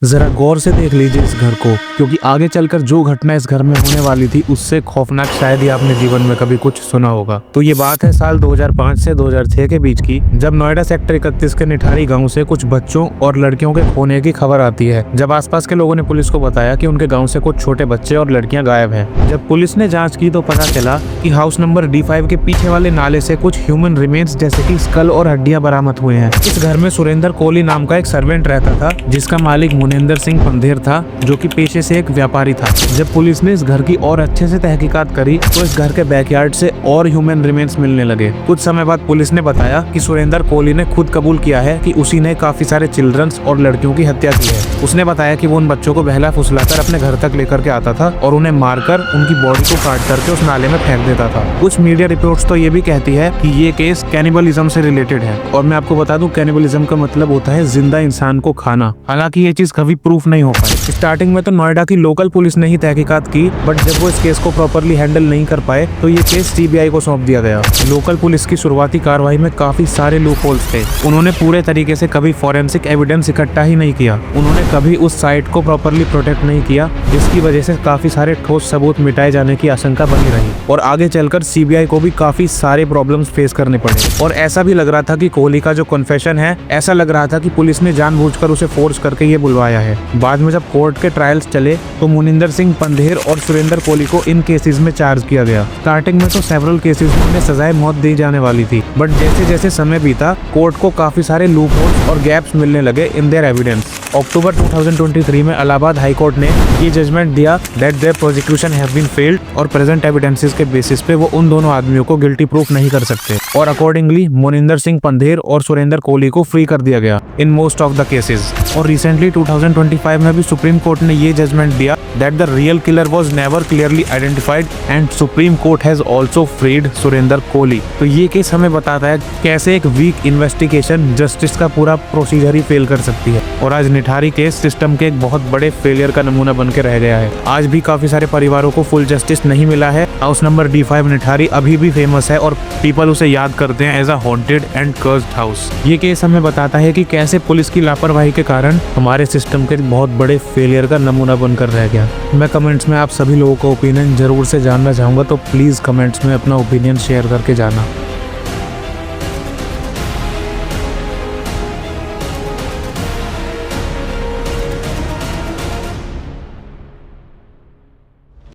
जरा गौर से देख लीजिए इस घर को, क्योंकि आगे चलकर जो घटना इस घर में होने वाली थी उससे खौफनाक शायद ही आपने जीवन में कभी कुछ सुना होगा। तो ये बात है साल 2005 से 2006 के बीच की, जब नोएडा सेक्टर 31 के निठारी गांव से कुछ बच्चों और लड़कियों के खोने की खबर आती है। जब आसपास के लोगों ने पुलिस को बताया कि उनके गाँव से कुछ छोटे बच्चे और लड़कियां गायब हैं। जब पुलिस ने जाँच की तो पता चला कि हाउस नंबर D5 के पीछे वाले नाले से कुछ ह्यूमन रिमेन्स जैसे कि स्कल और हड्डियां बरामद हुए हैं। इस घर में सुरेंद्र कोहली नाम का एक सर्वेंट रहता था, जिसका मालिक मुनिंदर सिंह पंधेर था, जो कि पेशे से एक व्यापारी था। जब पुलिस ने इस घर की और अच्छे से तहकीकात करी तो इस घर के बैकयार्ड से और ह्यूमन रिमेन्स मिलने लगे। कुछ समय बाद पुलिस ने बताया कि सुरेंद्र कोहली ने खुद कबूल किया है कि उसी ने काफी सारे चिल्ड्रंस और लड़कियों की हत्या की है। उसने बताया कि वो उन बच्चों को बहला फुसलाकर अपने घर तक लेकर के आता था और उन्हें मारकर उनकी बॉडी को काट करके उस नाले में फेंक देता था। कुछ मीडिया रिपोर्ट्स तो ये भी कहती है कि ये केस कैनिबलिज्म से रिलेटेड है, और मैं आपको बता दूं कैनिबलिज्म का मतलब होता है जिंदा इंसान को खाना। हालांकि ये चीज कभी प्रूफ नहीं हो पाई। स्टार्टिंग में तो नोएडा की लोकल पुलिस ने ही तहकीकात की, बट जब वो इस केस को प्रॉपरली हैंडल नहीं कर पाए तो ये केस CBI को सौंप दिया गया। लोकल पुलिस की शुरुआती कार्रवाई में काफी सारे लूप होल्स थे। उन्होंने पूरे तरीके से कभी फॉरेंसिक एविडेंस इकट्ठा ही नहीं किया। उन्होंने कभी उस साइट को प्रॉपरली प्रोटेक्ट नहीं किया, जिसकी वजह से काफी सारे ठोस सबूत मिटाए जाने की आशंका बनी रही, और आगे चलकर CBI को भी काफी सारे प्रॉब्लम्स फेस करने पड़े। और ऐसा भी लग रहा था कि कोहली का जो कन्फेशन है, ऐसा लग रहा था कि पुलिस ने जानबूझकर उसे फोर्स करके ये बुलवाया है। बाद में जब कोर्ट के ट्रायल्स चले तो मुनिंदर सिंह पंधेर और सुरेंद्र कोहली को इन केसेस में चार्ज किया गया। स्टार्टिंग में तो सेवरल केसेस में उन्हें सजाए मौत दी जाने वाली थी, बट जैसे जैसे समय बीता कोर्ट को काफी सारे लूप होल्स और गैप्स मिलने लगे इन देयर एविडेंस। अक्टूबर 2023 में इलाहाबाद हाई कोर्ट ने ये जजमेंट दिया that there prosecution have been failed, और प्रेजेंट एविडेंसेस के बेसिस पे वो उन दोनों आदमियों को गिल्टी प्रूफ नहीं कर सकते, और अकॉर्डिंगली मुनिंदर सिंह पंधेर और सुरेंद्र कोहली को फ्री कर दिया गया in most of the cases. और रिसेंटली 2025 में भी सुप्रीम कोर्ट ने ये जजमेंट दिया that the real killer was never clearly identified and Supreme Court has also freed Surendra Kohli. तो ये केस हमें बताता है कैसे एक वीक इन्वेस्टिगेशन जस्टिस का पूरा प्रोसीजर ही फेल कर सकती है, और आज निठारी केस सिस्टम के एक बहुत बड़े फेलियर का नमूना बन के रह गया है। आज भी काफी सारे परिवारों को फुल जस्टिस नहीं मिला है। हाउस नंबर D5 निठारी अभी भी फेमस है और पीपल उसे याद करते हैं as a haunted and cursed house. ये केस हमें बताता है कि कैसे पुलिस की लापरवाही के कारण हमारे सिस्टम के बहुत बड़े फेलियर का नमूना बनकर रह गया। मैं कमेंट्स में आप सभी लोगों का ओपिनियन जरूर से जानना चाहूंगा, तो प्लीज कमेंट्स में अपना ओपिनियन शेयर करके जाना।